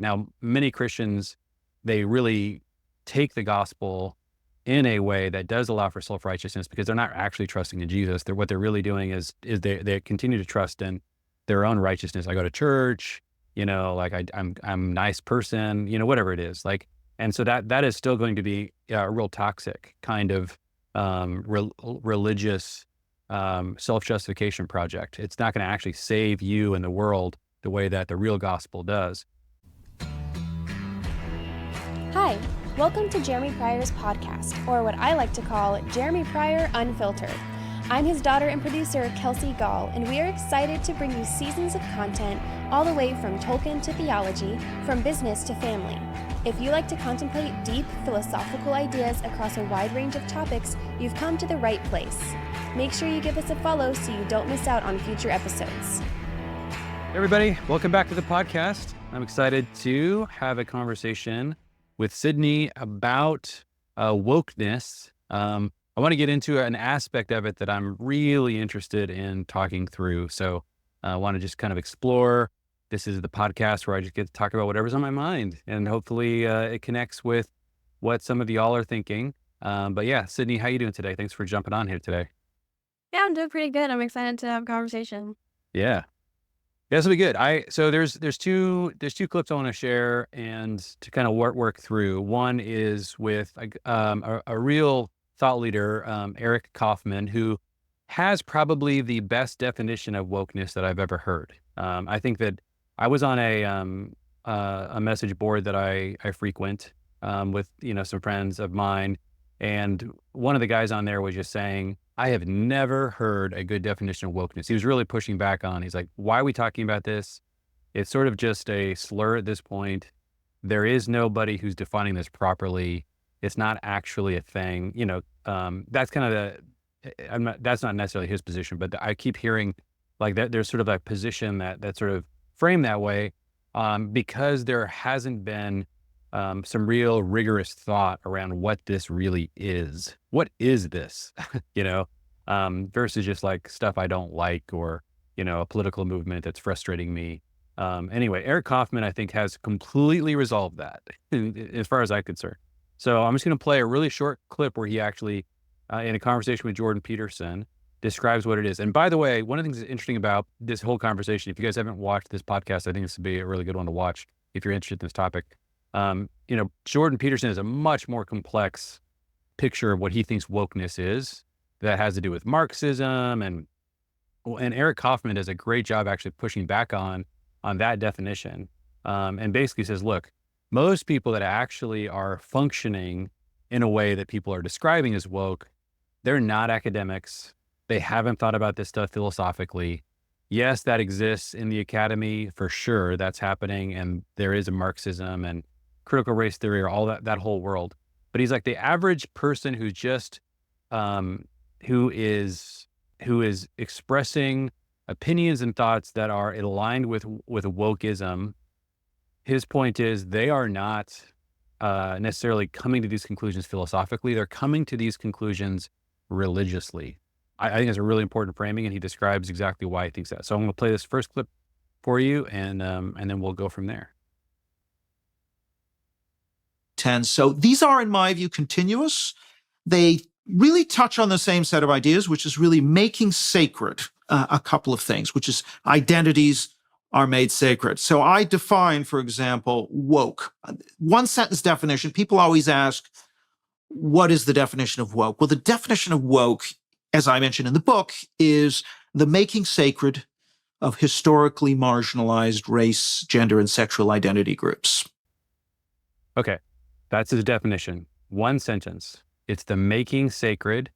Now, many Christians, they really take the gospel in a way that does allow for self-righteousness because they're not actually trusting in Jesus. What they're really doing is they continue to trust in their own righteousness. I go to church, like I'm a nice person, whatever it is. Like, and so that is still going to be a real toxic kind of religious self-justification project. It's not going to actually save you and the world the way that the real gospel does. Hi, welcome to Jeremy Pryor's podcast, or what I like to call Jeremy Pryor Unfiltered. I'm his daughter and producer, Kelsey Gall, and we are excited to bring you seasons of content all the way from Tolkien to theology, from business to family. If you like to contemplate deep philosophical ideas across a wide range of topics, you've come to the right place. Make sure you give us a follow so you don't miss out on future episodes. Hey everybody, welcome back to the podcast. I'm excited to have a conversation with Sydney about wokeness. I want to get into an aspect of it that I'm really interested in talking through. So I want to just kind of explore. This is the podcast where I just get to talk about whatever's on my mind, and hopefully it connects with what some of y'all are thinking. But yeah, Sydney, how you doing today? Thanks for jumping on here today. Yeah, I'm doing pretty good. I'm excited to have a conversation. Yeah, this will be good. So there's two clips I want to share and to kind of work through. One is with a real thought leader, Eric Kaufman, who has probably the best definition of wokeness that I've ever heard. I think that I was on a message board that I frequent with some friends of mine, and one of the guys on there was just saying, I have never heard a good definition of wokeness. He was really pushing back on. He's like, why are we talking about this? It's sort of just a slur at this point. There is nobody who's defining this properly. It's not actually a thing. That's kind of that's not necessarily his position, but I keep hearing like that there's sort of a position that sort of framed that way because there hasn't been some real rigorous thought around what this really is. What is this? Versus just like stuff I don't like, or, a political movement that's frustrating me. Anyway, Eric Kaufman, I think, has completely resolved that as far as I'm concerned. So I'm just going to play a really short clip where he actually, in a conversation with Jordan Peterson, describes what it is. And by the way, one of the things that's interesting about this whole conversation, if you guys haven't watched this podcast, I think this would be a really good one to watch if you're interested in this topic. Jordan Peterson is a much more complex picture of what he thinks wokeness is that has to do with Marxism, and Eric Kaufman does a great job actually pushing back on that definition, and basically says, look, most people that actually are functioning in a way that people are describing as woke, they're not academics. They haven't thought about this stuff philosophically. Yes, that exists in the academy for sure. That's happening, and there is a Marxism and critical race theory, or all that whole world. But he's like, the average person who's just who is expressing opinions and thoughts that are aligned with wokeism. His point is they are not necessarily coming to these conclusions philosophically. They're coming to these conclusions religiously. I think it's a really important framing, and he describes exactly why he thinks that. So I'm going to play this first clip for you, and then we'll go from there. So these are, in my view, continuous. They really touch on the same set of ideas, which is really making sacred a couple of things, which is identities are made sacred. So I define, for example, woke. One sentence definition. People always ask, what is the definition of woke? Well, the definition of woke, as I mentioned in the book, is the making sacred of historically marginalized race, gender, and sexual identity groups. Okay. That's his definition. One sentence. It's the making sacred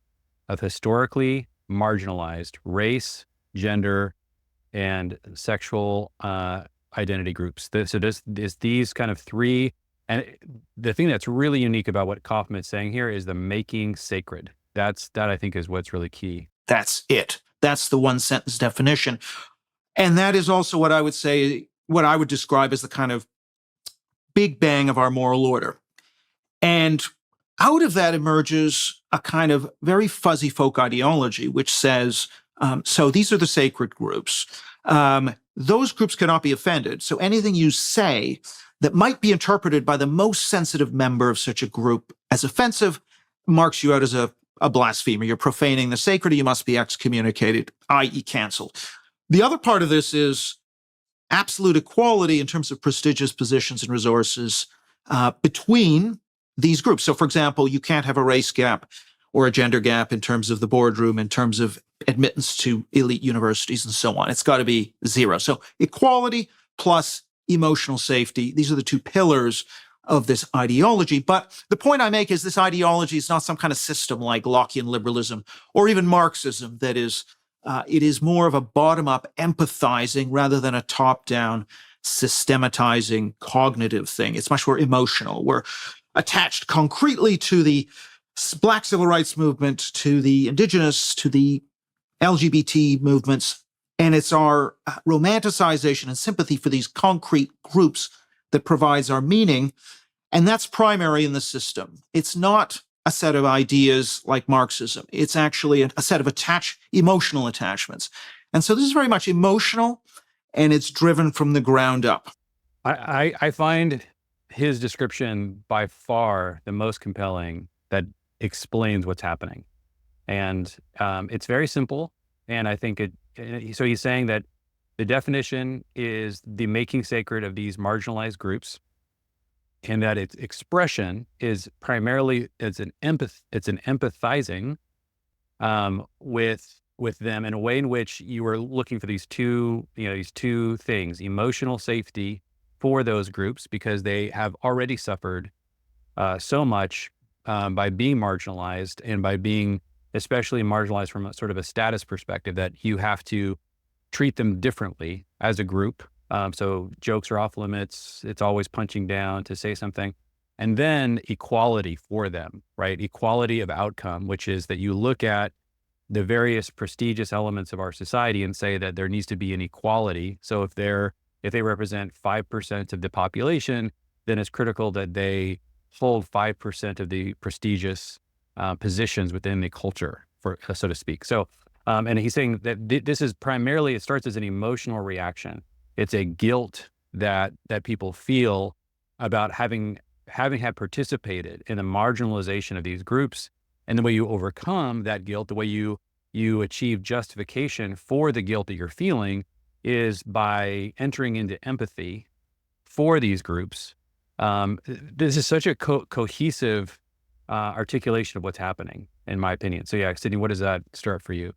of historically marginalized race, gender, and sexual identity groups. So there's these kind of three. And the thing that's really unique about what Kaufman is saying here is the making sacred. That I think is what's really key. That's it. That's the one sentence definition. And that is also what I would say, what I would describe as the kind of big bang of our moral order. And out of that emerges a kind of very fuzzy folk ideology, which says, so these are the sacred groups. Those groups cannot be offended. So anything you say that might be interpreted by the most sensitive member of such a group as offensive marks you out as a blasphemer. You're profaning the sacred, you must be excommunicated, i.e. canceled. The other part of this is absolute equality in terms of prestigious positions and resources between these groups. So, for example, you can't have a race gap or a gender gap in terms of the boardroom, in terms of admittance to elite universities and so on. It's got to be zero. So equality plus emotional safety, these are the two pillars of this ideology. But the point I make is this ideology is not some kind of system like Lockean liberalism or even Marxism that is, it is more of a bottom-up empathizing rather than a top-down systematizing cognitive thing. It's much more emotional. We're attached concretely to the Black civil rights movement, to the indigenous, to the LGBT movements, and it's our romanticization and sympathy for these concrete groups that provides our meaning, and that's primary in the system. It's not a set of ideas like Marxism. It's actually a set of emotional attachments. And so this is very much emotional, and it's driven from the ground up. I find his description by far the most compelling that explains what's happening. And it's very simple. And I think so he's saying that the definition is the making sacred of these marginalized groups, and that its expression is primarily it's an empathizing with them in a way in which you are looking for these two things: emotional safety for those groups because they have already suffered so much by being marginalized, and by being especially marginalized from a sort of a status perspective, that you have to treat them differently as a group. So jokes are off limits. It's always punching down to say something. And then equality for them, right? Equality of outcome, which is that you look at the various prestigious elements of our society and say that there needs to be an equality. So if they represent 5% of the population, then it's critical that they hold 5% of the prestigious positions within the culture, so to speak. So, and he's saying that this is primarily, it starts as an emotional reaction. It's a guilt that people feel about having had participated in the marginalization of these groups. And the way you overcome that guilt, the way you achieve justification for the guilt that you're feeling, is by entering into empathy for these groups. This is such a cohesive articulation of what's happening, in my opinion. So yeah, Sydney, what does that start for you?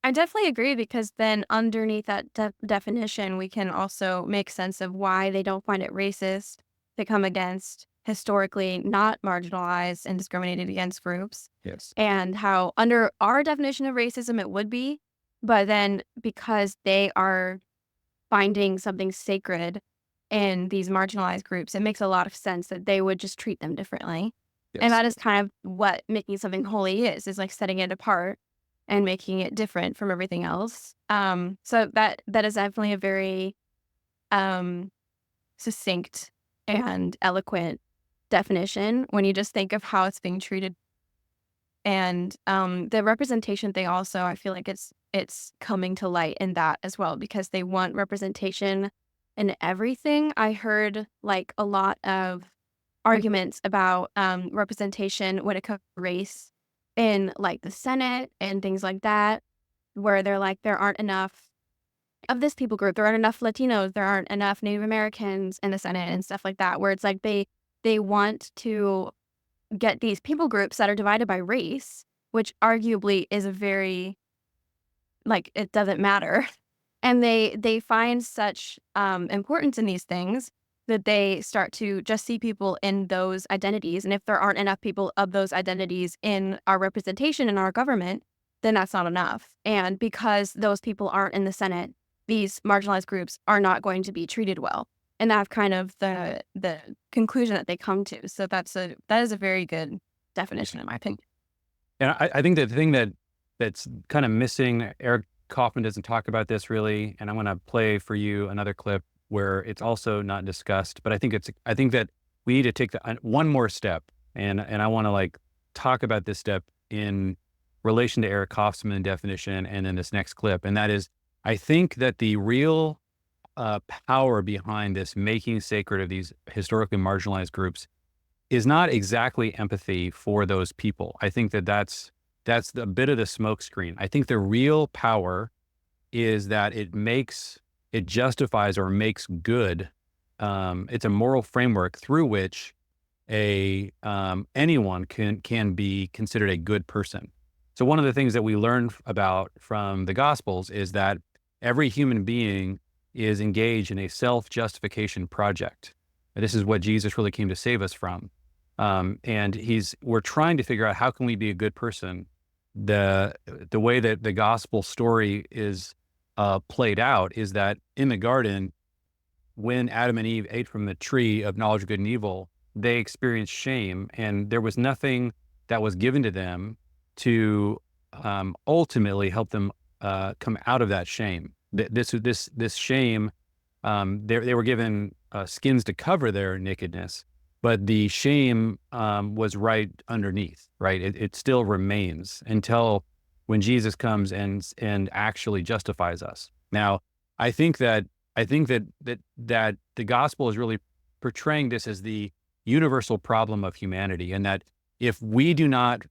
I definitely agree, because then underneath that definition, we can also make sense of why they don't find it racist to come against historically not marginalized and discriminated against groups. Yes. And how under our definition of racism it would be, but then because they are finding something sacred in these marginalized groups, it makes a lot of sense that they would just treat them differently. Yes. And that is kind of what making something holy is like setting it apart and making it different from everything else. So that is definitely a very succinct and eloquent definition when you just think of how it's being treated. And the representation thing also, I feel like it's coming to light in that as well, because they want representation in everything. I heard like a lot of arguments about representation when it comes to race in like the Senate and things like that, where they're like, there aren't enough of this people group, there aren't enough Latinos, there aren't enough Native Americans in the Senate and stuff like that, where it's like they want to get these people groups that are divided by race, which arguably is a very, like, it doesn't matter. And they find such importance in these things that they start to just see people in those identities. And if there aren't enough people of those identities in our representation in our government, then that's not enough. And because those people aren't in the Senate, these marginalized groups are not going to be treated well. And that's kind of the conclusion that they come to. So that is a very good definition, in my opinion. And I think that the thing that's kind of missing, Eric Kaufman doesn't talk about this really, and I'm going to play for you another clip where it's also not discussed, but I think that we need to take one more step, and I want to like talk about this step in relation to Eric Kaufman's definition and then this next clip, and that is, I think that the real power behind this making sacred of these historically marginalized groups is not exactly empathy for those people. I think that that's a bit of the smokescreen. I think the real power is that it justifies or makes good. It's a moral framework through which anyone can be considered a good person. So one of the things that we learn about from the Gospels is that every human being is engaged in a self-justification project. And this is what Jesus really came to save us from. And we're trying to figure out how can we be a good person. The way that the gospel story is played out is that in the garden, when Adam and Eve ate from the tree of knowledge of good and evil, they experienced shame, and there was nothing that was given to them to ultimately help them come out of that shame. This shame, they were given skins to cover their nakedness, but the shame was right underneath, right? It still remains until when Jesus comes and actually justifies us. Now, I think that the gospel is really portraying this as the universal problem of humanity, and that if we do not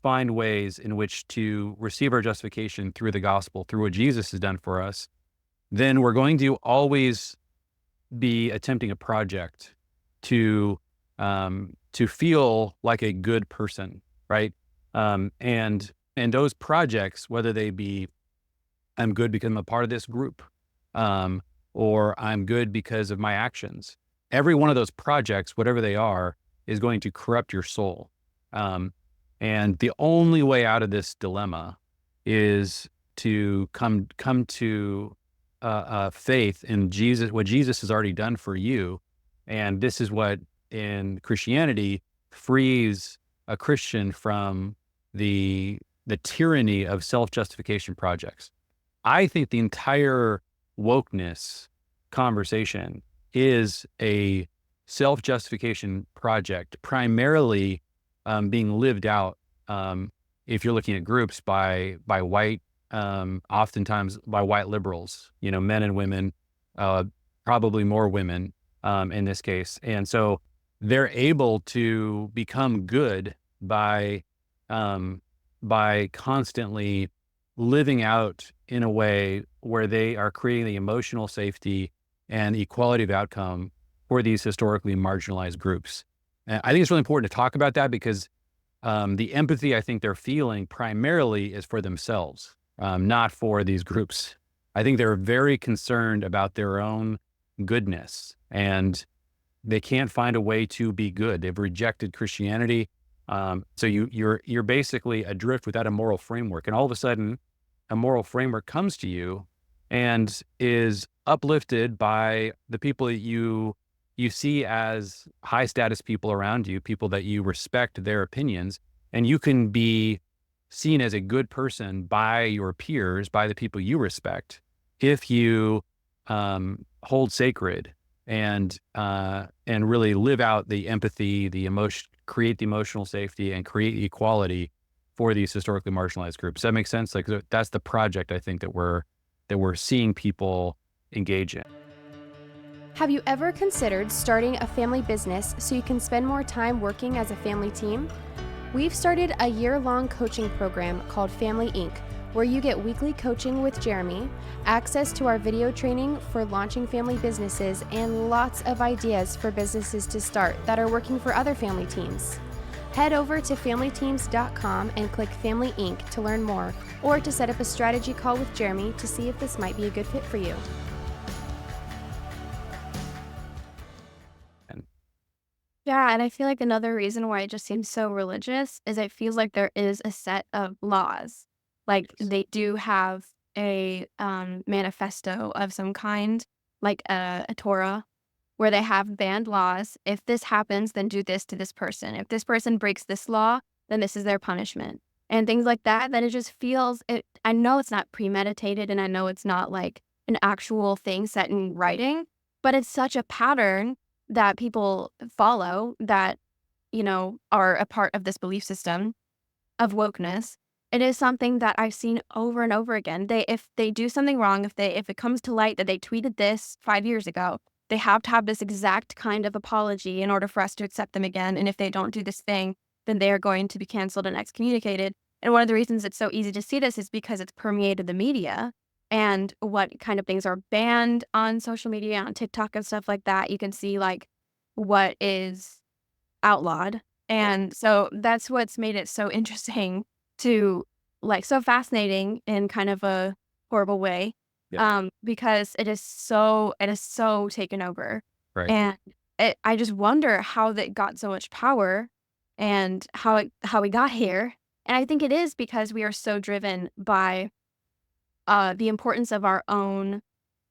find ways in which to receive our justification through the gospel, through what Jesus has done for us, then we're going to always be attempting a project to feel like a good person, right? And those projects, whether they be I'm good because I'm a part of this group, or I'm good because of my actions, every one of those projects, whatever they are, is going to corrupt your soul. And the only way out of this dilemma is to come to faith in Jesus, what Jesus has already done for you. And this is what in Christianity frees a Christian from the tyranny of self-justification projects. I think the entire wokeness conversation is a self-justification project, primarily being lived out, if you're looking at groups by white, oftentimes by white liberals, men and women, probably more women in this case. And so they're able to become good by constantly living out in a way where they are creating the emotional safety and equality of outcome for these historically marginalized groups. And I think it's really important to talk about that because the empathy I think they're feeling primarily is for themselves, not for these groups. I think they're very concerned about their own goodness, and they can't find a way to be good. They've rejected Christianity. So you're basically adrift without a moral framework. And all of a sudden, a moral framework comes to you and is uplifted by the people that you see as high status people around you, people that you respect their opinions, and you can be seen as a good person by your peers, by the people you respect, if you hold sacred and really live out the empathy, the emotion, create the emotional safety, and create equality for these historically marginalized groups. Does that make sense? Like that's the project I think that we're seeing people engage in. Have you ever considered starting a family business so you can spend more time working as a family team? We've started a year-long coaching program called Family Inc., where you get weekly coaching with Jeremy, access to our video training for launching family businesses, and lots of ideas for businesses to start that are working for other family teams. Head over to familyteams.com and click Family Inc. to learn more, or to set up a strategy call with Jeremy to see if this might be a good fit for you. Yeah, and I feel like another reason why it just seems so religious is it feels like there is a set of laws. Like they do have a manifesto of some kind, like a Torah, where they have banned laws. If this happens, then do this to this person. If this person breaks this law, then this is their punishment. And things like that, then it just feels it. I know it's not premeditated and I know it's not like an actual thing set in writing, but it's such a pattern that people follow that, are a part of this belief system of wokeness. it is something that I've seen over and over again. If they do something wrong, if it comes to light that they tweeted this 5 years ago, they have to have this exact kind of apology in order for us to accept them again. And if they don't do this thing, then they are going to be canceled and excommunicated. And one of the reasons it's so easy to see this is because it's permeated the media and what kind of things are banned on social media, on TikTok and stuff like that. You can see like what is outlawed. And so that's what's made it so interesting to like so fascinating in kind of a horrible way. Yeah. Because it is so taken over. Right. And I just wonder how they got so much power and how we got here. And I think it is because we are so driven by the importance of our own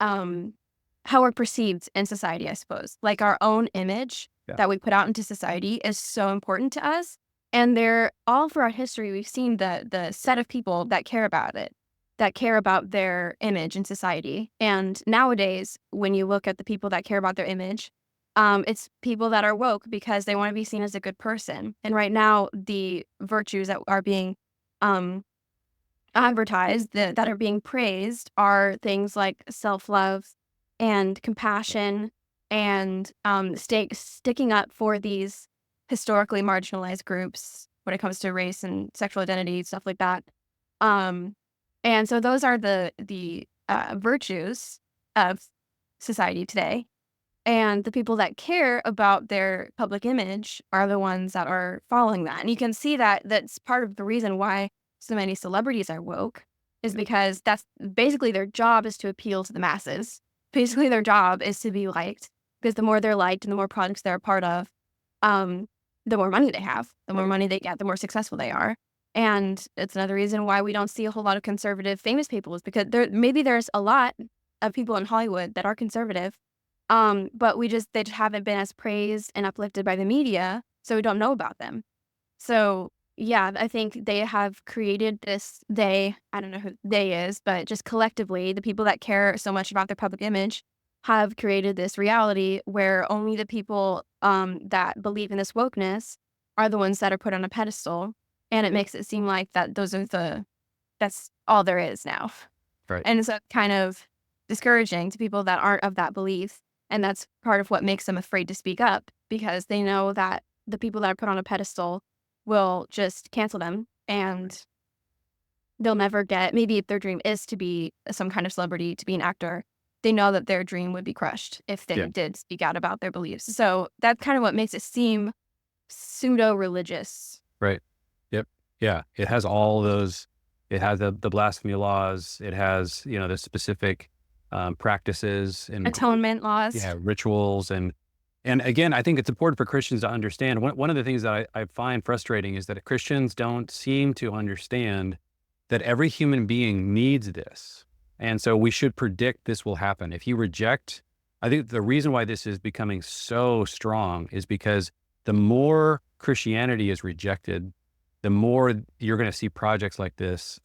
how we're perceived in society, I suppose. Like our own image Yeah. that we put out into society is so important to us. And they're all throughout history, we've seen the set of people that care about it, that care about their image in society. And nowadays, when you look at the people that care about their image, it's people that are woke because they want to be seen as a good person. And right now, the virtues that are being um, advertised, that are being praised, are things like self-love and compassion and sticking up for these historically marginalized groups when it comes to race and sexual identity, stuff like that. Um, and so those are the virtues of society today. And the people that care about their public image are the ones that are following that. And you can see that that's part of the reason why so many celebrities are woke, is because that's basically their job, is to appeal to the masses. Basically, their job is to be liked, because the more they're liked and the more products they're a part of, um, the more money they have, the more money they get, the more successful they are. And it's another reason why we don't see a whole lot of conservative famous people, is because there's a lot of people in Hollywood that are conservative, but they just haven't been as praised and uplifted by the media, so we don't know about them. So yeah, I think they have created I don't know who they is, but just collectively, the people that care so much about their public image have created this reality where only the people that believe in this wokeness are the ones that are put on a pedestal. And it makes it seem like that's all there is now. Right. And so kind of discouraging to people that aren't of that belief. And that's part of what makes them afraid to speak up, because they know that the people that are put on a pedestal will just cancel them, and they'll never maybe if their dream is to be some kind of celebrity, to be an actor, they know that their dream would be crushed if they Yeah. did speak out about their beliefs. So that's kind of what makes it seem pseudo-religious. Right. Yep. Yeah. It has all those. It has the blasphemy laws. It has, the specific practices and Atonement laws. rituals. And again, I think it's important for Christians to understand. One of the things that I find frustrating is that Christians don't seem to understand that every human being needs this. And so we should predict this will happen. If you reject, I think the reason why this is becoming so strong is because the more Christianity is rejected, the more you're going to see projects like this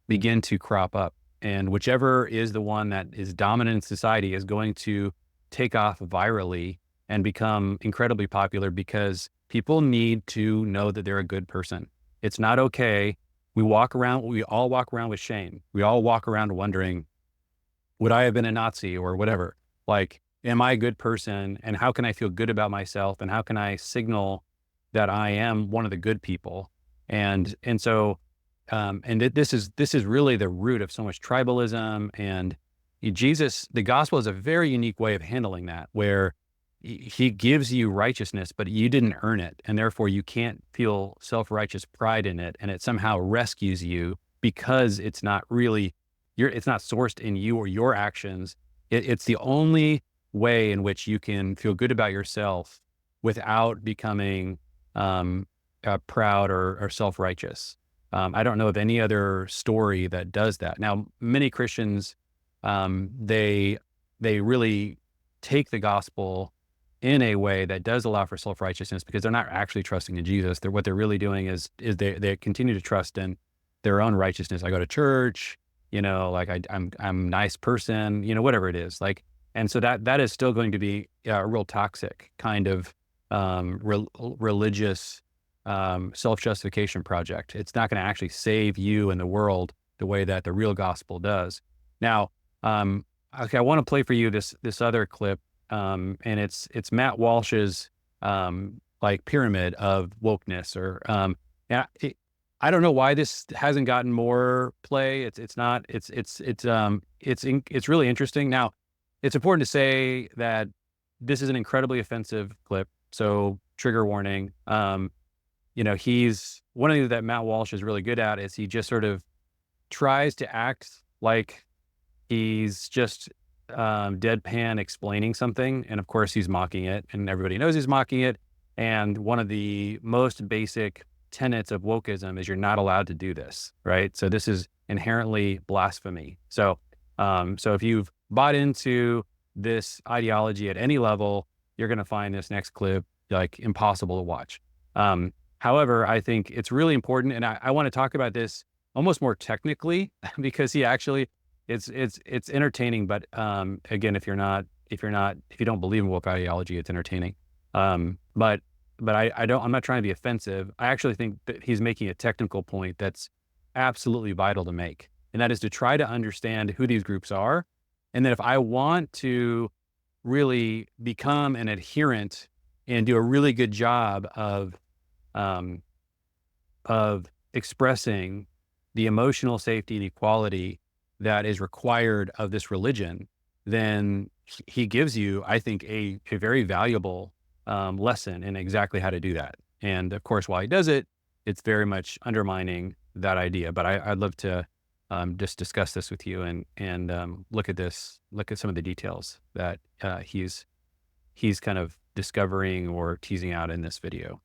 begin to crop up. And whichever is the one that is dominant in society is going to take off virally and become incredibly popular, because people need to know that they're a good person. It's not okay. We all walk around with shame. We all walk around wondering, would I have been a Nazi or whatever? Like, am I a good person? And how can I feel good about myself? And how can I signal that I am one of the good people? And so, this is really the root of so much tribalism. And the gospel is a very unique way of handling that, where he gives you righteousness, but you didn't earn it. And therefore you can't feel self-righteous pride in it. And it somehow rescues you because it's not really, it's not sourced in you or your actions. It's the only way in which you can feel good about yourself without becoming proud or self-righteous. I don't know of any other story that does that. Now, many Christians, they really take the gospel in a way that does allow for self-righteousness, because they're not actually trusting in Jesus. What they're really doing is they continue to trust in their own righteousness. I go to church, like I'm a nice person, whatever it is. Like, and so that is still going to be a real toxic kind of religious self-justification project. It's not going to actually save you and the world the way that the real gospel does. Now, okay, I want to play for you this other clip, and it's Matt Walsh's like pyramid of wokeness, or yeah, I don't know why this hasn't gotten more play. It's really interesting. Now, it's important to say that this is an incredibly offensive clip, so trigger warning. He's one of the things that Matt Walsh is really good at is he just sort of tries to act like he's just deadpan explaining something, and of course he's mocking it, and everybody knows he's mocking it. And one of the most basic tenets of wokeism is you're not allowed to do this, right? So this is inherently blasphemy. So if you've bought into this ideology at any level, you're going to find this next clip like impossible to watch. However, I think it's really important, and I want to talk about this almost more technically because he actually it's entertaining. But again, if you don't believe in woke ideology, it's entertaining. But I'm not trying to be offensive. I actually think that he's making a technical point that's absolutely vital to make. And that is to try to understand who these groups are. And then if I want to really become an adherent and do a really good job of expressing the emotional safety and equality that is required of this religion, then he gives you, I think, a very valuable lesson in exactly how to do that. And of course, while he does it, it's very much undermining that idea. But I'd love to just discuss this with you and look at some of the details that he's kind of discovering or teasing out in this video.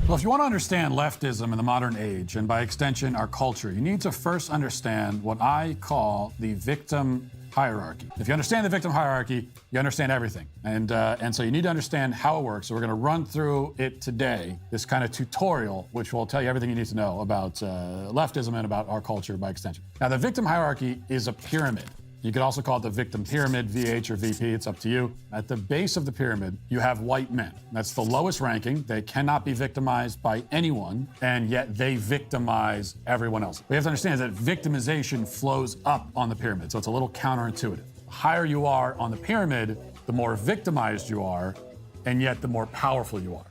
Well, if you want to understand leftism in the modern age, and by extension our culture, you need to first understand what I call the victim hierarchy. If you understand the victim hierarchy, you understand everything. And so you need to understand how it works. So we're going to run through it today, this kind of tutorial, which will tell you everything you need to know about leftism and about our culture by extension. Now, the victim hierarchy is a pyramid. You could also call it the victim pyramid, VH or VP, it's up to you. At the base of the pyramid, you have white men. That's the lowest ranking. They cannot be victimized by anyone, and yet they victimize everyone else. What you have to understand is that victimization flows up on the pyramid, so it's a little counterintuitive. The higher you are on the pyramid, the more victimized you are, and yet the more powerful you are.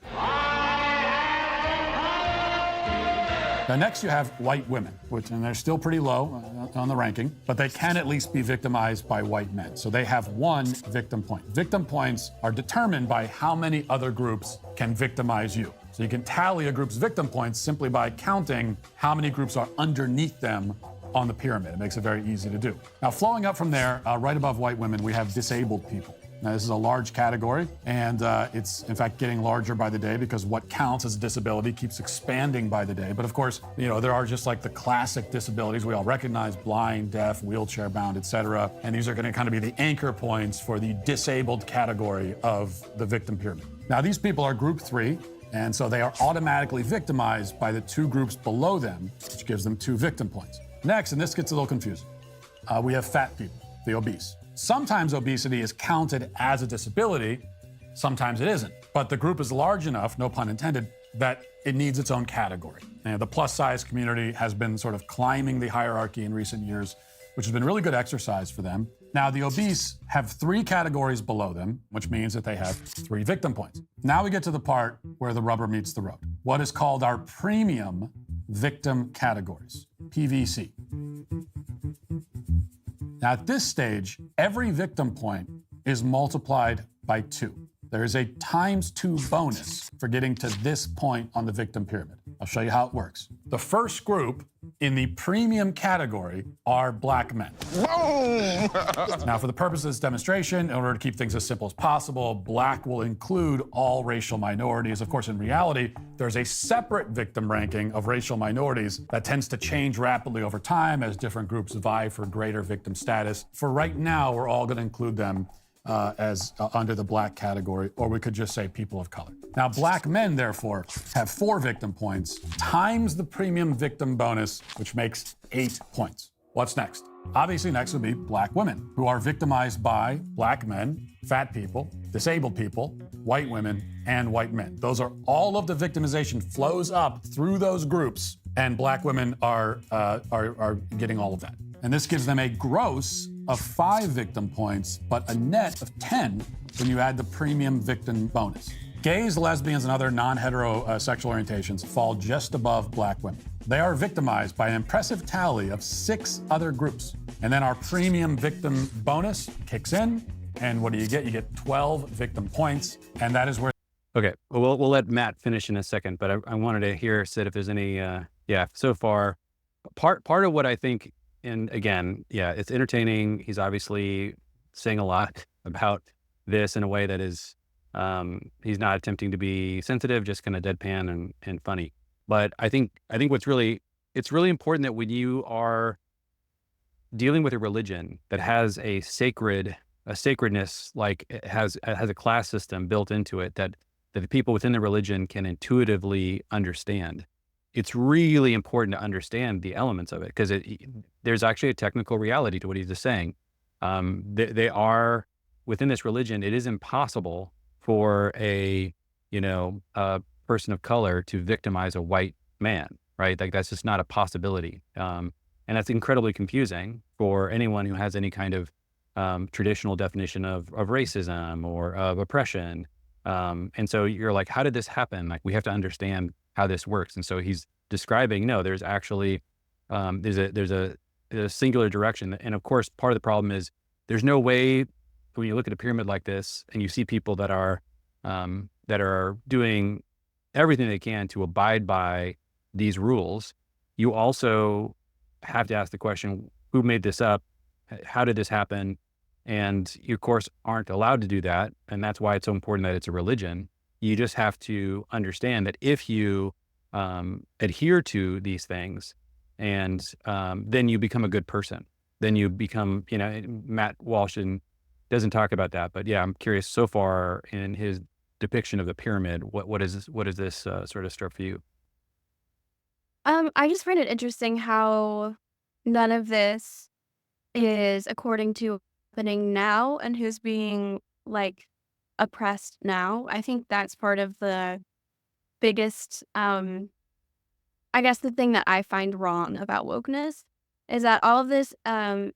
Now, next you have white women, and they're still pretty low on the ranking, but they can at least be victimized by white men. So they have one victim point. Victim points are determined by how many other groups can victimize you. So you can tally a group's victim points simply by counting how many groups are underneath them on the pyramid. It makes it very easy to do. Now, flowing up from there, right above white women, we have disabled people. Now, this is a large category, and it's, in fact, getting larger by the day because what counts as a disability keeps expanding by the day. But, of course, there are just like the classic disabilities we all recognize: blind, deaf, wheelchair-bound, etc. And these are going to kind of be the anchor points for the disabled category of the victim pyramid. Now, these people are group 3, and so they are automatically victimized by the 2 groups below them, which gives them 2 victim points. Next, and this gets a little confusing, we have fat people, the obese. Sometimes obesity is counted as a disability, sometimes it isn't. But the group is large enough, no pun intended, that it needs its own category. And the plus-size community has been sort of climbing the hierarchy in recent years, which has been really good exercise for them. Now, the obese have 3 categories below them, which means that they have 3 victim points. Now we get to the part where the rubber meets the road, what is called our premium victim categories, PVC. Now, at this stage, every victim point is multiplied by 2. There is a ×2 bonus for getting to this point on the victim pyramid. I'll show you how it works. The first group in the premium category are black men. Now, for the purpose of this demonstration, in order to keep things as simple as possible, black will include all racial minorities. Of course, in reality, there's a separate victim ranking of racial minorities that tends to change rapidly over time as different groups vie for greater victim status. For right now, we're all going to include them as under the black category, or we could just say people of color. Now, black men, therefore, have 4 victim points times the premium victim bonus, which makes 8 points. What's next? Obviously, next would be black women, who are victimized by black men, fat people, disabled people, white women, and white men. Those are all of the victimization flows up through those groups, and black women are getting all of that. And this gives them a gross of 5 victim points, but a net of 10 when you add the premium victim bonus. Gays, lesbians, and other non-hetero sexual orientations fall just above black women. They are victimized by an impressive tally of 6 other groups. And then our premium victim bonus kicks in, and what do you get? You get 12 victim points, and that is where... Okay, well, we'll let Matt finish in a second, but I wanted to hear, Sid, if there's any, so far, part of what I think, and again, it's entertaining. He's obviously saying a lot about this in a way that is, he's not attempting to be sensitive, just kind of deadpan and funny. But I think it's really important that when you are dealing with a religion that has a sacredness, like it has a class system built into it that the people within the religion can intuitively understand. It's really important to understand the elements of it, because there's actually a technical reality to what he's just saying. They are within this religion. It is impossible for a person of color to victimize a white man, right? Like that's just not a possibility. And that's incredibly confusing for anyone who has any kind of traditional definition of racism or of oppression. And so you're like, how did this happen? Like we have to understand how this works. And so he's describing, no, there's actually, there's a singular direction. And of course, part of the problem is there's no way when you look at a pyramid like this and you see people that are doing everything they can to abide by these rules, you also have to ask the question, who made this up? How did this happen? And you, of course, aren't allowed to do that. And that's why it's so important that it's a religion. You just have to understand that if you adhere to these things and then you become a good person, then you become, Matt Walsh doesn't talk about that. But yeah, I'm curious so far in his depiction of the pyramid, what is this sort of stuff for you? I just find it interesting how none of this is according to happening now and who's being like oppressed now. I think that's part of the biggest, I guess the thing that I find wrong about wokeness is that all of this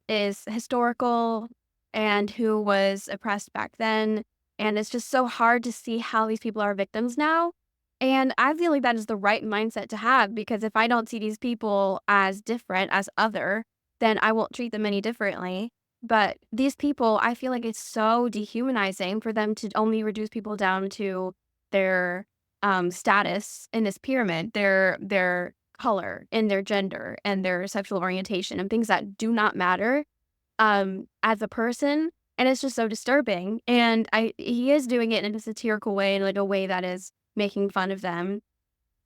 is historical and who was oppressed back then. And it's just so hard to see how these people are victims now. And I feel like that is the right mindset to have, because if I don't see these people as different, as other, then I won't treat them any differently. But these people, I feel like it's so dehumanizing for them to only reduce people down to their status in this pyramid, their color and their gender and their sexual orientation and things that do not matter as a person. And it's just so disturbing. And he is doing it in a satirical way, in like a way that is making fun of them.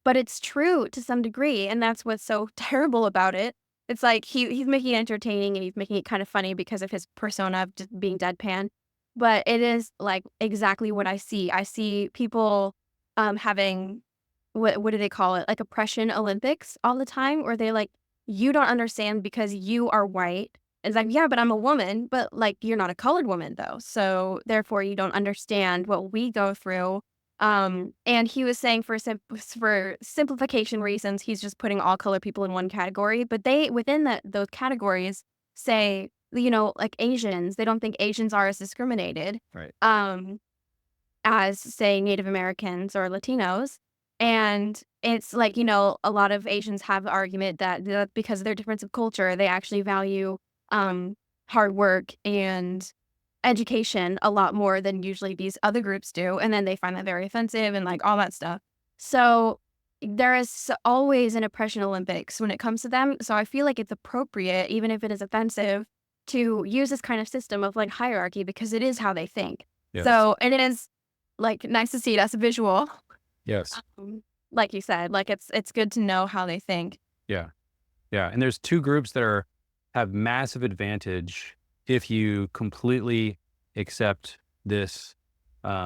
But it's true to some degree, and that's what's so terrible about it. It's like he's making it entertaining and he's making it kind of funny because of his persona of just being deadpan. But it is like exactly what I see. I see people having what do they call it? Like oppression Olympics all the time, where they like, you don't understand because you are white. It's like, yeah, but I'm a woman, but like you're not a colored woman though. So therefore you don't understand what we go through. And he was saying for simplification reasons, he's just putting all color people in one category, but they within those categories say, like Asians, they don't think Asians are as discriminated, Right. as say Native Americans or Latinos. And it's like, a lot of Asians have the argument that because of their difference of culture, they actually value hard work and education a lot more than usually these other groups do. And then they find that very offensive and like all that stuff. So there is always an oppression Olympics when it comes to them. So I feel like it's appropriate, even if it is offensive, to use this kind of system of like hierarchy because it is how they think. Yes. So, and it is like nice to see it as a visual. Yes. Like you said, like it's good to know how they think. Yeah. Yeah. And there's two groups that have massive advantage if you completely accept this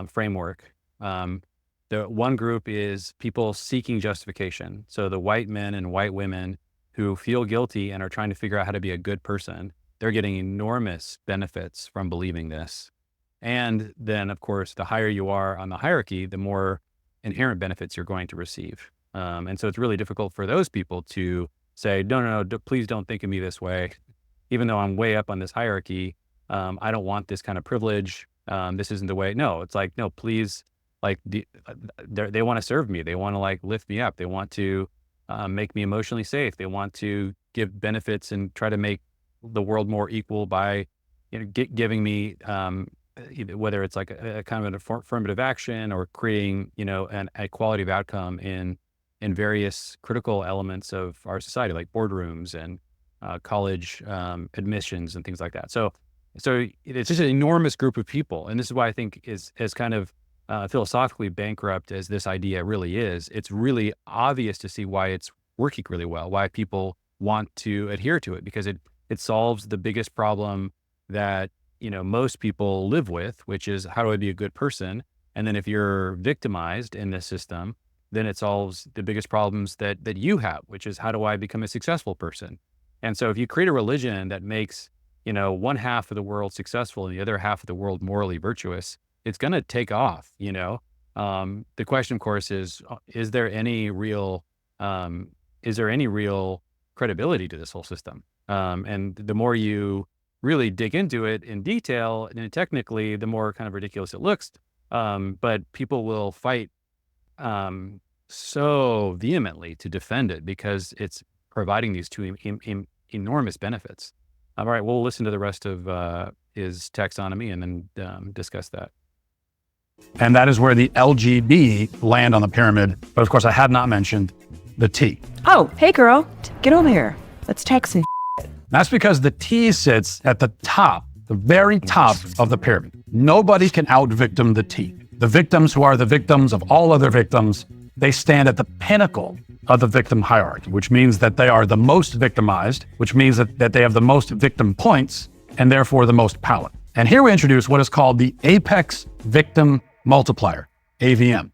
framework. The one group is people seeking justification. So the white men and white women who feel guilty and are trying to figure out how to be a good person, they're getting enormous benefits from believing this. And then, of course, the higher you are on the hierarchy, the more inherent benefits you're going to receive. And so it's really difficult for those people to say, no, please don't think of me this way. Even though I'm way up on this hierarchy, I don't want this kind of privilege. This isn't the way. No, it's like, no, please, like they want to serve me. They want to like lift me up. They want to make me emotionally safe. They want to give benefits and try to make the world more equal by, giving me, whether it's like a kind of an affirmative action or creating, a quality of outcome in various critical elements of our society, like boardrooms and college admissions and things like that. So it's just an enormous group of people. And this is why I think is as kind of philosophically bankrupt as this idea really is, it's really obvious to see why it's working really well, why people want to adhere to it, because it solves the biggest problem that, most people live with, which is how do I be a good person? And then if you're victimized in this system, then it solves the biggest problems that you have, which is how do I become a successful person? And so if you create a religion that makes, one half of the world successful and the other half of the world morally virtuous, it's going to take off, The question, of course, is there any real credibility to this whole system? And the more you really dig into it in detail and technically, the more kind of ridiculous it looks. But people will fight so vehemently to defend it because it's providing these two enormous benefits. All right, we'll listen to the rest of his taxonomy and then discuss that. And that is where the LGB land on the pyramid. But of course, I had not mentioned the T. Oh, hey girl, get over here. Let's text some. That's because the T sits at the top, the very top of the pyramid. Nobody can out-victim the T. The victims who are the victims of all other victims, they stand at the pinnacle of the victim hierarchy, which means that they are the most victimized, which means that they have the most victim points and therefore the most power. And here we introduce what is called the Apex Victim Multiplier, AVM.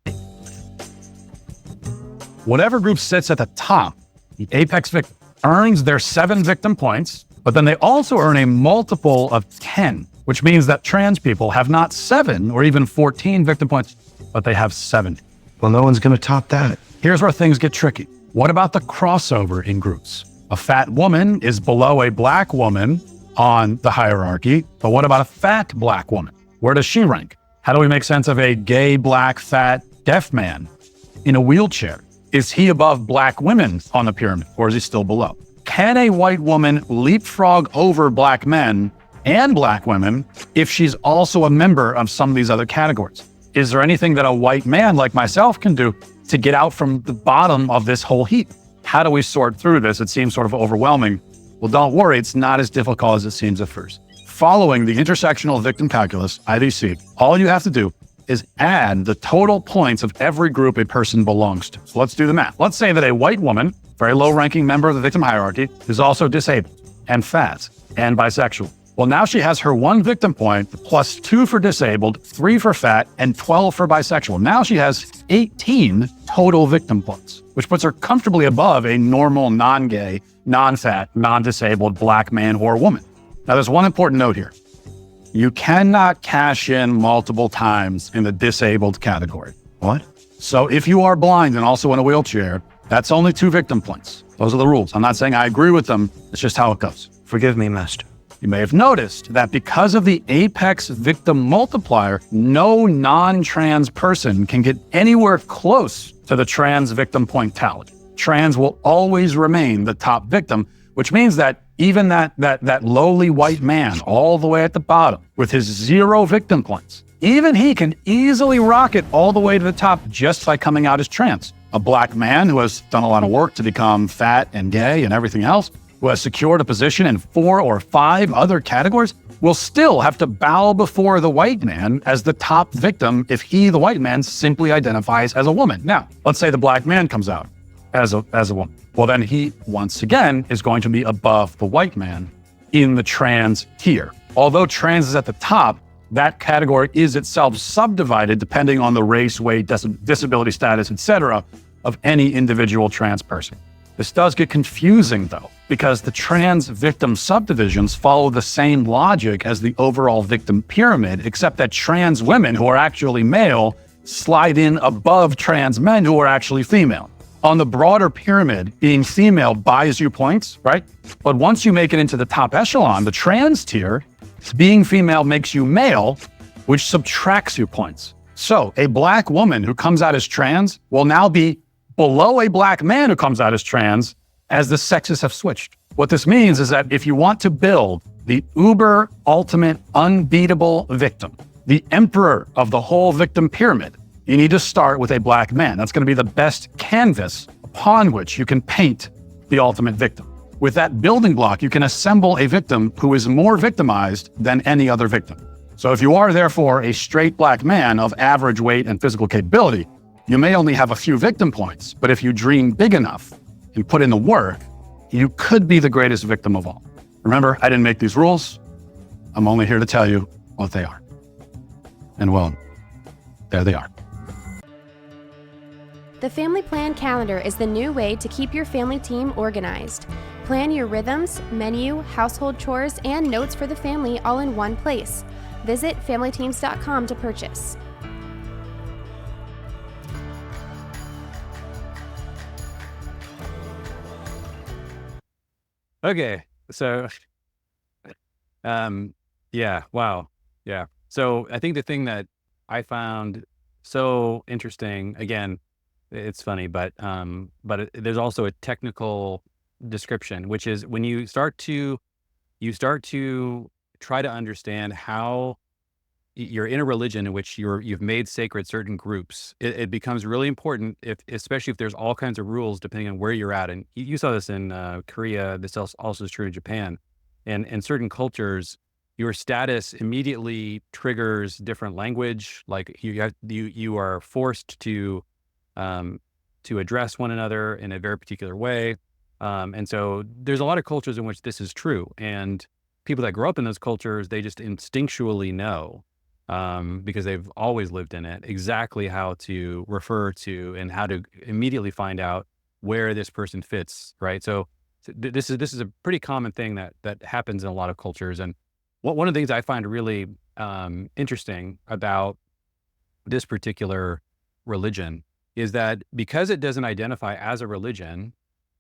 Whatever group sits at the top, the apex victim earns their 7 victim points, but then they also earn a multiple of 10, which means that trans people have not 7 or even 14 victim points, but they have 70. Well, no one's going to top that. Here's where things get tricky. What about the crossover in groups? A fat woman is below a black woman on the hierarchy, but what about a fat black woman? Where does she rank? How do we make sense of a gay, black, fat, deaf man in a wheelchair? Is he above black women on the pyramid, or is he still below? Can a white woman leapfrog over black men and black women if she's also a member of some of these other categories? Is there anything that a white man like myself can do to get out from the bottom of this whole heap? How do we sort through this? It seems sort of overwhelming. Well, don't worry, it's not as difficult as it seems at first. Following the intersectional victim calculus, IVC, all you have to do is add the total points of every group a person belongs to. So let's do the math. Let's say that a white woman, very low-ranking member of the victim hierarchy, is also disabled and fat and bisexual. Well, now she has her 1 victim point, plus 2 for disabled, 3 for fat, and 12 for bisexual. Now she has 18 total victim points, which puts her comfortably above a normal, non-gay, non-fat, non-disabled black man or woman. Now, there's one important note here. You cannot cash in multiple times in the disabled category. What? So if you are blind and also in a wheelchair, that's only 2 victim points. Those are the rules. I'm not saying I agree with them. It's just how it goes. Forgive me, master. You may have noticed that because of the apex victim multiplier, no non-trans person can get anywhere close to the trans victim point tally. Trans will always remain the top victim, which means that even that lowly white man all the way at the bottom with his 0 victim points, even he can easily rocket all the way to the top just by coming out as trans. A black man who has done a lot of work to become fat and gay and everything else, who has secured a position in 4 or 5 other categories, will still have to bow before the white man as the top victim if he, the white man, simply identifies as a woman. Now, let's say the black man comes out as a woman. Well, then he, once again, is going to be above the white man in the trans tier. Although trans is at the top, that category is itself subdivided depending on the race, weight, disability status, etc., of any individual trans person. This does get confusing though, because the trans victim subdivisions follow the same logic as the overall victim pyramid, except that trans women who are actually male slide in above trans men who are actually female. On the broader pyramid, being female buys you points, right? But once you make it into the top echelon, the trans tier, being female makes you male, which subtracts you points. So a black woman who comes out as trans will now be below a black man who comes out as trans, as the sexes have switched. What this means is that if you want to build the uber ultimate unbeatable victim, the emperor of the whole victim pyramid, you need to start with a black man. That's going to be the best canvas upon which you can paint the ultimate victim. With that building block, you can assemble a victim who is more victimized than any other victim. So if you are therefore a straight black man of average weight and physical capability, you may only have a few victim points, but if you dream big enough and put in the work, you could be the greatest victim of all. Remember, I didn't make these rules. I'm only here to tell you what they are. And well, there they are. The Family Plan Calendar is the new way to keep your family team organized. Plan your rhythms, menu, household chores, and notes for the family all in one place. Visit familyteams.com to purchase. Okay, so, yeah, wow, yeah. So I think the thing that I found so interesting, again, it's funny, but there's also a technical description, which is when you start to try to understand how you're in a religion in which you've made sacred certain groups, it becomes really important, especially if there's all kinds of rules depending on where you're at. And you saw this in Korea. This also is true in Japan. And in certain cultures, your status immediately triggers different language. Like you are forced to address one another in a very particular way. And so there's a lot of cultures in which this is true. And people that grow up in those cultures, they just instinctually know, because they've always lived in it, exactly how to refer to and how to immediately find out where this person fits, right? So this is a pretty common thing that happens in a lot of cultures. And one of the things I find really interesting about this particular religion is that because it doesn't identify as a religion,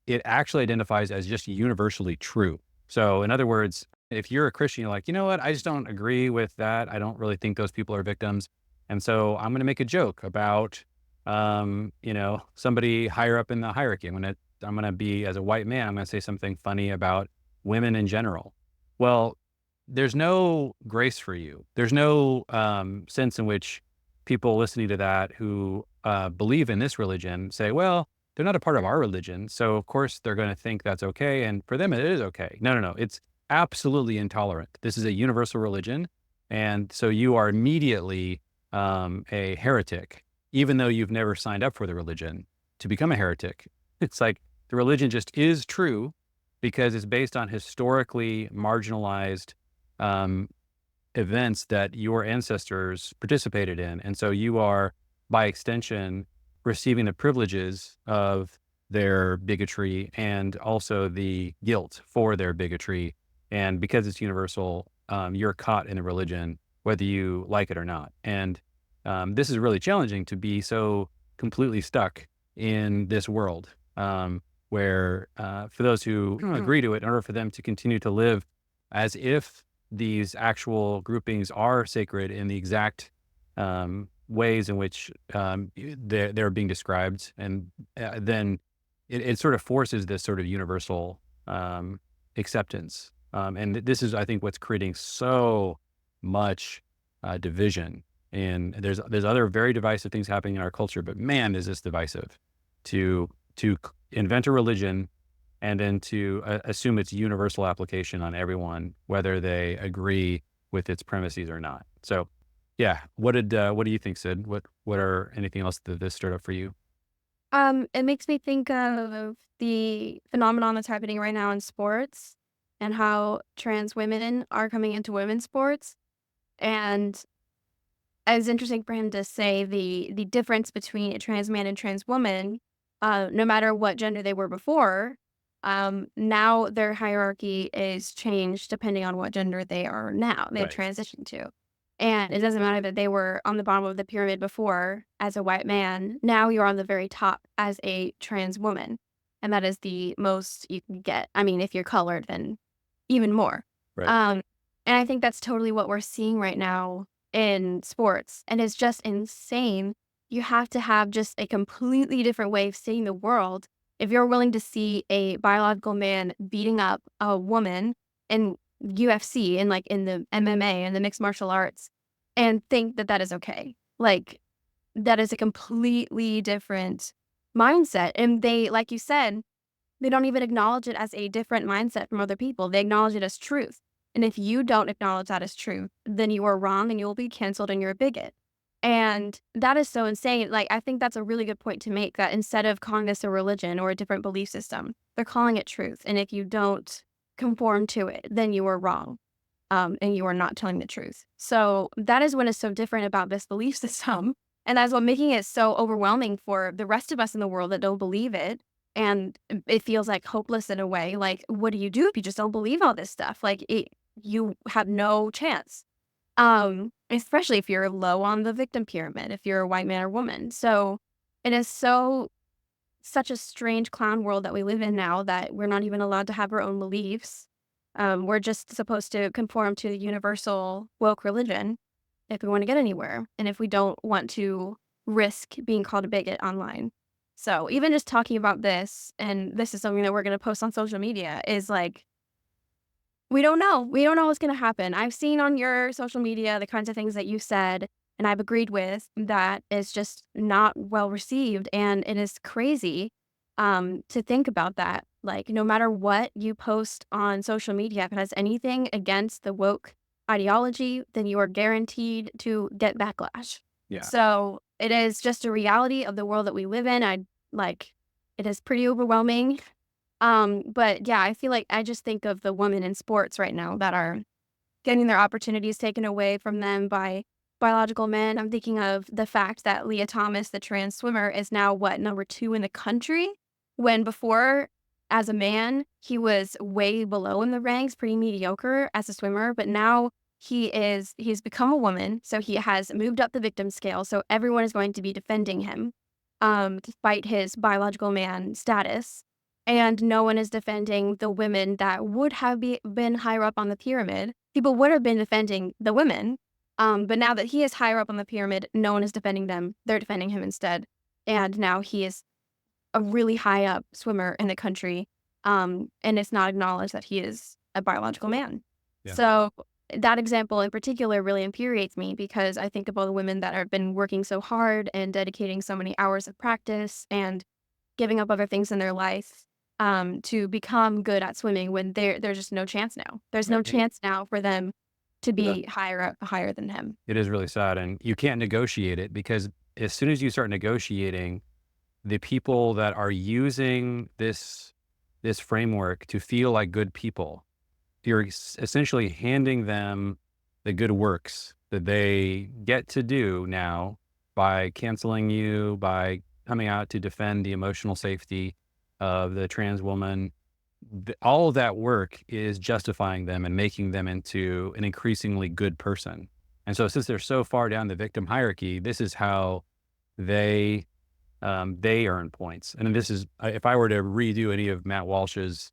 it actually identifies as just universally true. So in other words, if you're a Christian, you're like, you know what, I just don't agree with that. I don't really think those people are victims. And so I'm going to make a joke about, somebody higher up in the hierarchy. I'm going to be, as a white man, I'm going to say something funny about women in general. Well, there's no grace for you. There's no sense in which people listening to that who believe in this religion say, well, they're not a part of our religion, so of course they're going to think that's okay. And for them, it is okay. No. It's absolutely intolerant. This is a universal religion. And so you are immediately a heretic, even though you've never signed up for the religion to become a heretic. It's like the religion just is true because it's based on historically marginalized events that your ancestors participated in. And so you are, by extension, receiving the privileges of their bigotry and also the guilt for their bigotry. And because it's universal, you're caught in a religion, whether you like it or not. And this is really challenging to be so completely stuck in this world, where for those who agree to it, in order for them to continue to live as if these actual groupings are sacred in the exact ways in which they're being described, and then it sort of forces this sort of universal acceptance. And this is, I think, what's creating so much division. And there's other very divisive things happening in our culture, but man, is this divisive to invent a religion and then to assume its universal application on everyone, whether they agree with its premises or not. So, yeah, what do you think, Sid? What are anything else that this stirred up for you? It makes me think of the phenomenon that's happening right now in sports and how trans women are coming into women's sports. And it's interesting for him to say the difference between a trans man and trans woman no matter what gender they were before, now their hierarchy is changed depending on what gender they are now. They've Right. transitioned to. And it doesn't matter that they were on the bottom of the pyramid before as a white man. Now you're on the very top as a trans woman. And that is the most you can get. I mean, if you're colored, then even more. Right. And I think that's totally what we're seeing right now in sports. And it's just insane. You have to have just a completely different way of seeing the world if you're willing to see a biological man beating up a woman in UFC and like in the MMA and the mixed martial arts and think that that is okay. Like that is a completely different mindset. And they, like you said, they don't even acknowledge it as a different mindset from other people. They acknowledge it as truth. And if you don't acknowledge that as truth, then you are wrong and you'll be canceled and you're a bigot. And that is so insane. Like, I think that's a really good point to make that instead of calling this a religion or a different belief system, they're calling it truth. And if you don't conform to it, then you are wrong. And you are not telling the truth. So that is what is so different about this belief system. And that's what making it so overwhelming for the rest of us in the world that don't believe it. And it feels like hopeless in a way. Like, what do you do if you just don't believe all this stuff? Like, you have no chance. Especially if you're low on the victim pyramid, if you're a white man or woman. So it is such a strange clown world that we live in now that we're not even allowed to have our own beliefs. We're just supposed to conform to the universal woke religion if we want to get anywhere, and if we don't want to risk being called a bigot online. So even just talking about this, and this is something that we're going to post on social media, is like, we don't know. We don't know what's going to happen. I've seen on your social media the kinds of things that you said, and I've agreed with that is just not well received. And it is crazy to think about that. Like, no matter what you post on social media, if it has anything against the woke ideology, then you are guaranteed to get backlash. Yeah. So it is just a reality of the world that we live in. It is pretty overwhelming. But yeah, I feel like I just think of the women in sports right now that are getting their opportunities taken away from them by biological men. I'm thinking of the fact that Leah Thomas, the trans swimmer, is now number 2 in the country, when before, as a man, he was way below in the ranks, pretty mediocre as a swimmer, but now he's become a woman, so he has moved up the victim scale, so everyone is going to be defending him, despite his biological man status, and no one is defending the women that would have been higher up on the pyramid. People would have been defending the women, but now that he is higher up on the pyramid, no one is defending them. They're defending him instead, and now he is a really high up swimmer in the country, and it's not acknowledged that he is a biological man. Yeah. So that example in particular really infuriates me because I think of all the women that have been working so hard and dedicating so many hours of practice and giving up other things in their life to become good at swimming when there's just no chance now. There's no Right. chance now for them to be higher than him. It is really sad, and you can't negotiate it because as soon as you start negotiating, the people that are using this framework to feel like good people, you're essentially handing them the good works that they get to do now by canceling you, by coming out to defend the emotional safety of the trans woman. All of that work is justifying them and making them into an increasingly good person. And so since they're so far down the victim hierarchy, this is how they earn points. And this is, if I were to redo any of Matt Walsh's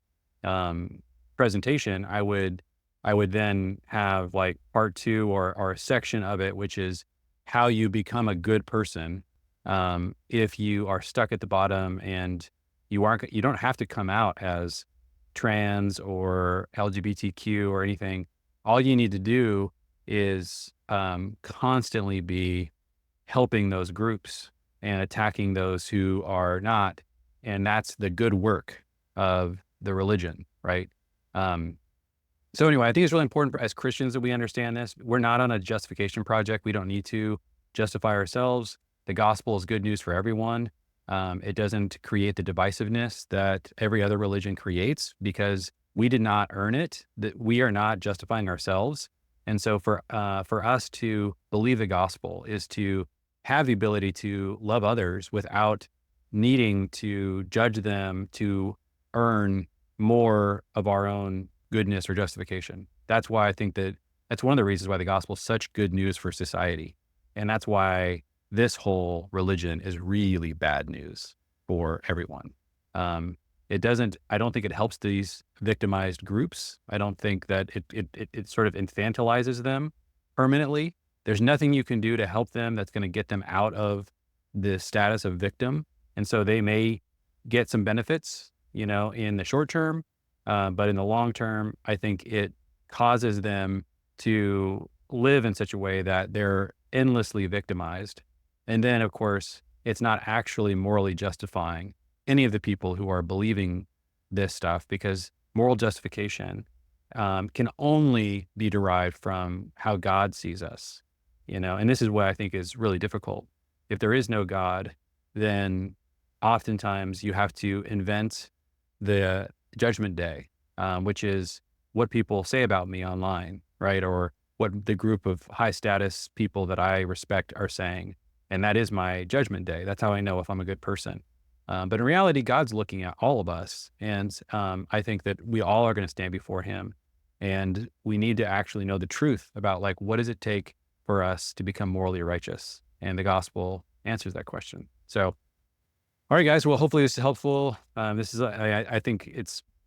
presentation, I would then have like part 2 or a section of it, which is how you become a good person. If you are stuck at the bottom and you don't have to come out as trans or LGBTQ or anything. All you need to do is constantly be helping those groups and attacking those who are not. And that's the good work of the religion, right? So anyway, I think it's really important as Christians that we understand this. We're not on a justification project. We don't need to justify ourselves. The gospel is good news for everyone. It doesn't create the divisiveness that every other religion creates because we did not earn it, that we are not justifying ourselves. And so for us to believe the gospel is to have the ability to love others without needing to judge them to earn more of our own goodness or justification. That's why I think that's one of the reasons why the gospel is such good news for society. And that's why this whole religion is really bad news for everyone. I don't think it helps these victimized groups. I don't think that it sort of infantilizes them permanently. There's nothing you can do to help them that's going to get them out of the status of victim. And so they may get some benefits, in the short term. But in the long term, I think it causes them to live in such a way that they're endlessly victimized. And then, of course, it's not actually morally justifying any of the people who are believing this stuff, because moral justification can only be derived from how God sees us, and this is what I think is really difficult. If there is no God, then oftentimes you have to invent the judgment day, which is what people say about me online, right? Or what the group of high status people that I respect are saying. And that is my judgment day. That's how I know if I'm a good person. But in reality, God's looking at all of us. And I think that we all are going to stand before him. And we need to actually know the truth about, like, what does it take for us to become morally righteous? And the gospel answers that question. So, all right, guys. Well, hopefully this is helpful. I think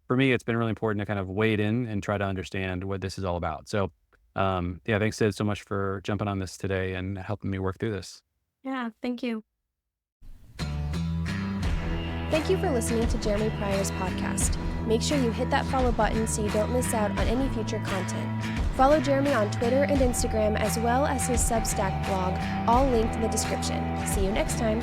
for me, it's been really important to kind of wade in and try to understand what this is all about. So, thanks, Sid, so much for jumping on this today and helping me work through this. Yeah, thank you. Thank you for listening to Jeremy Pryor's podcast. Make sure you hit that follow button so you don't miss out on any future content. Follow Jeremy on Twitter and Instagram, as well as his Substack blog, all linked in the description. See you next time.